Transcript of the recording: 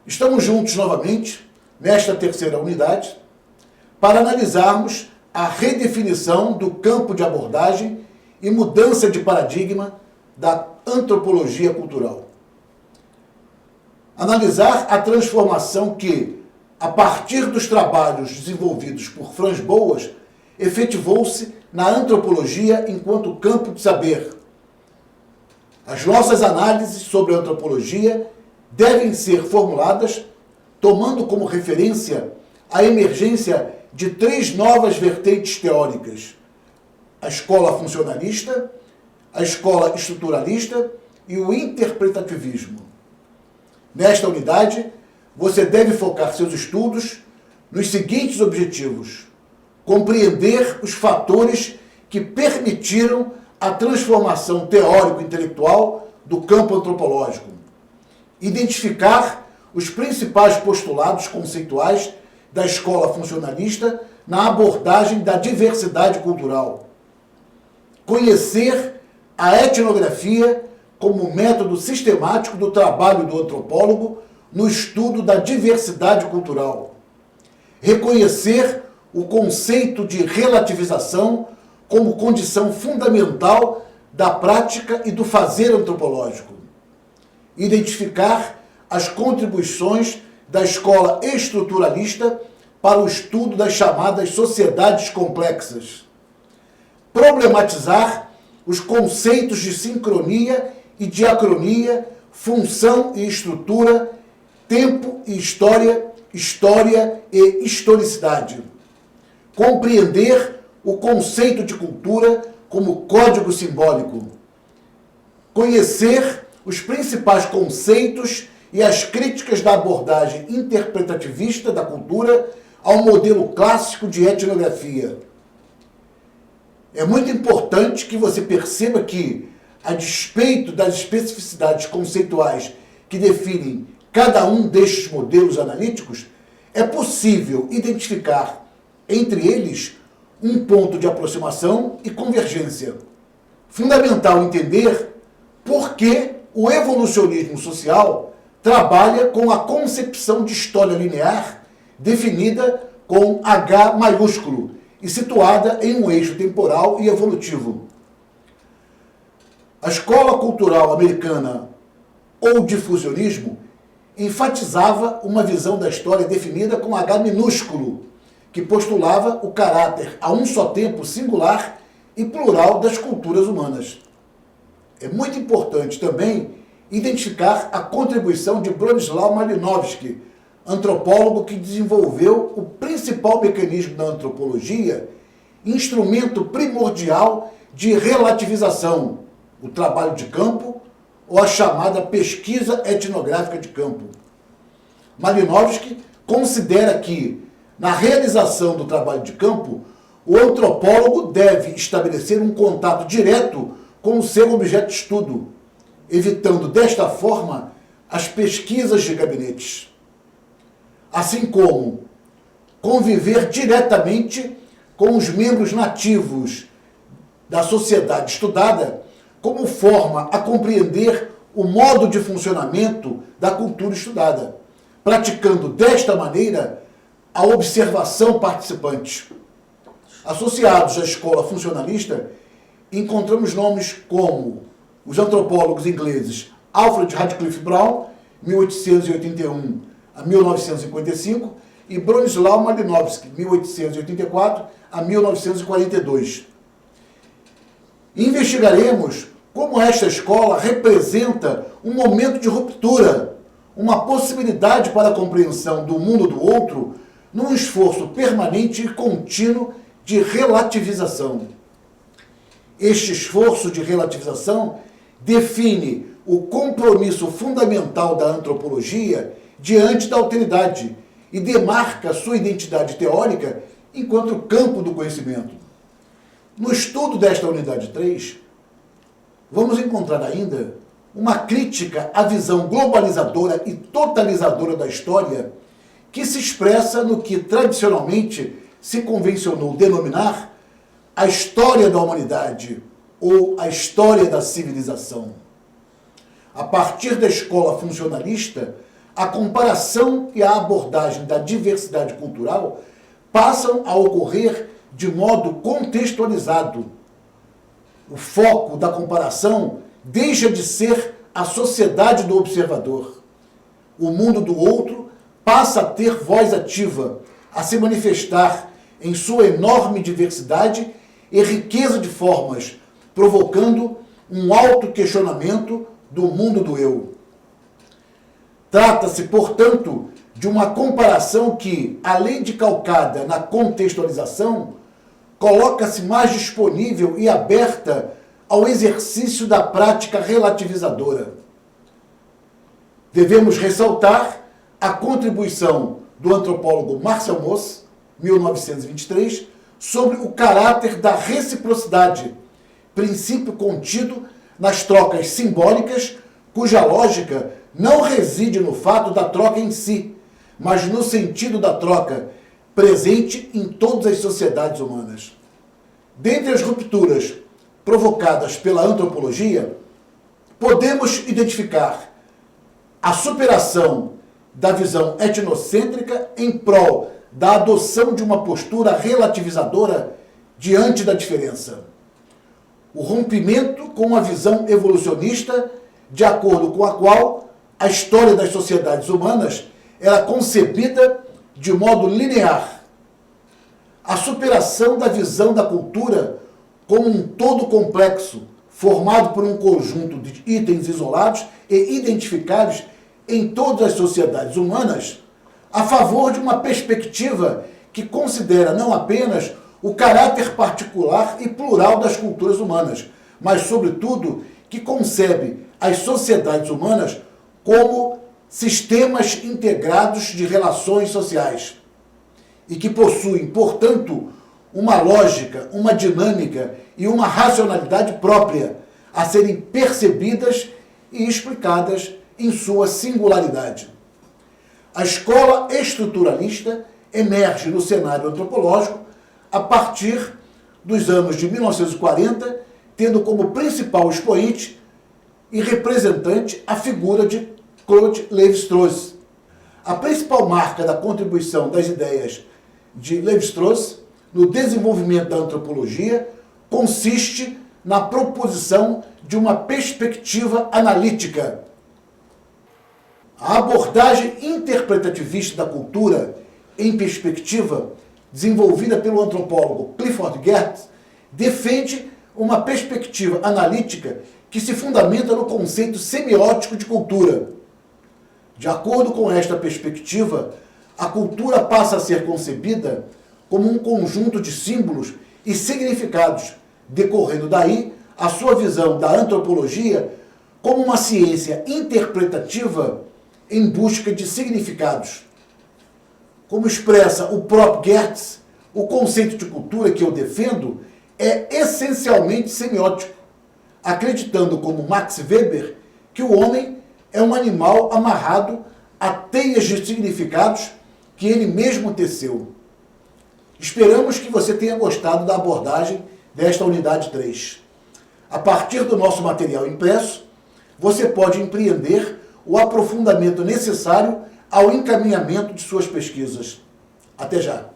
Estamos juntos novamente, nesta terceira unidade, para analisarmos a redefinição do campo de abordagem e mudança de paradigma da antropologia cultural. Analisar a transformação que, a partir dos trabalhos desenvolvidos por Franz Boas, efetivou-se na antropologia enquanto campo de saber. As nossas análises sobre a antropologia devem ser formuladas tomando como referência a emergência de três novas vertentes teóricas: a escola funcionalista, a escola estruturalista e o interpretativismo. Nesta unidade, você deve focar seus estudos nos seguintes objetivos: compreender os fatores que permitiram a transformação teórico-intelectual do campo antropológico, identificar os principais postulados conceituais da escola funcionalista na abordagem da diversidade cultural, conhecer a etnografia como método sistemático do trabalho do antropólogo no estudo da diversidade cultural, reconhecer o conceito de relativização como condição fundamental da prática e do fazer antropológico, identificar as contribuições da escola estruturalista para o estudo das chamadas sociedades complexas, problematizar os conceitos de sincronia e diacronia, função e estrutura, tempo e história, história e historicidade, compreender o conceito de cultura como código simbólico, conhecer os principais conceitos e as críticas da abordagem interpretativista da cultura ao modelo clássico de etnografia. É muito importante que você perceba que, a despeito das especificidades conceituais que definem cada um destes modelos analíticos, é possível identificar entre eles um ponto de aproximação e convergência. Fundamental entender por que o evolucionismo social trabalha com a concepção de história linear definida com H maiúsculo e situada em um eixo temporal e evolutivo. A escola cultural americana ou difusionismo enfatizava uma visão da história definida com H minúsculo, que postulava o caráter a um só tempo singular e plural das culturas humanas. É muito importante também identificar a contribuição de Bronisław Malinowski, antropólogo que desenvolveu o principal mecanismo da antropologia, instrumento primordial de relativização, o trabalho de campo ou a chamada pesquisa etnográfica de campo. Malinowski considera que, na realização do trabalho de campo, o antropólogo deve estabelecer um contato direto com o seu objeto de estudo, evitando desta forma as pesquisas de gabinetes, assim como conviver diretamente com os membros nativos da sociedade estudada, como forma a compreender o modo de funcionamento da cultura estudada, praticando desta maneira a observação participante. Associados à escola funcionalista, encontramos nomes como os antropólogos ingleses Alfred Radcliffe Brown, 1881 a 1955, e Bronisław Malinowski, 1884 a 1942. Investigaremos como esta escola representa um momento de ruptura, uma possibilidade para a compreensão do mundo do outro, num esforço permanente e contínuo de relativização. Este esforço de relativização define o compromisso fundamental da antropologia diante da alteridade e demarca sua identidade teórica enquanto campo do conhecimento. No estudo desta unidade 3, vamos encontrar ainda uma crítica à visão globalizadora e totalizadora da história que se expressa no que tradicionalmente se convencionou denominar a história da humanidade ou a história da civilização. A partir da escola funcionalista, a comparação e a abordagem da diversidade cultural passam a ocorrer de modo contextualizado. O foco da comparação deixa de ser a sociedade do observador. O mundo do outro passa a ter voz ativa, a se manifestar em sua enorme diversidade e riqueza de formas, provocando um auto-questionamento do mundo do eu. Trata-se, portanto, de uma comparação que, além de calcada na contextualização, coloca-se mais disponível e aberta ao exercício da prática relativizadora. Devemos ressaltar a contribuição do antropólogo Marcel Mauss, 1923, sobre o caráter da reciprocidade, princípio contido nas trocas simbólicas, cuja lógica não reside no fato da troca em si, mas no sentido da troca presente em todas as sociedades humanas. Dentre as rupturas provocadas pela antropologia, podemos identificar a superação da visão etnocêntrica em prol da adoção de uma postura relativizadora diante da diferença. O rompimento com a visão evolucionista, de acordo com a qual a história das sociedades humanas era concebida de modo linear. A superação da visão da cultura como um todo complexo, formado por um conjunto de itens isolados e identificáveis em todas as sociedades humanas, a favor de uma perspectiva que considera não apenas o caráter particular e plural das culturas humanas, mas, sobretudo, que concebe as sociedades humanas como sistemas integrados de relações sociais e que possuem, portanto, uma lógica, uma dinâmica e uma racionalidade própria a serem percebidas e explicadas em sua singularidade. A escola estruturalista emerge no cenário antropológico a partir dos anos de 1940, tendo como principal expoente e representante a figura de Claude Lévi-Strauss. A principal marca da contribuição das ideias de Lévi-Strauss no desenvolvimento da antropologia consiste na proposição de uma perspectiva analítica. A abordagem interpretativista da cultura em perspectiva, desenvolvida pelo antropólogo Clifford Geertz, defende uma perspectiva analítica que se fundamenta no conceito semiótico de cultura. De acordo com esta perspectiva, a cultura passa a ser concebida como um conjunto de símbolos e significados, decorrendo daí a sua visão da antropologia como uma ciência interpretativa em busca de significados. Como expressa o próprio Geertz, o conceito de cultura que eu defendo é essencialmente semiótico, acreditando, como Max Weber, que o homem é um animal amarrado a teias de significados que ele mesmo teceu. Esperamos que você tenha gostado da abordagem desta unidade 3. A partir do nosso material impresso, você pode empreender o aprofundamento necessário ao encaminhamento de suas pesquisas. Até já!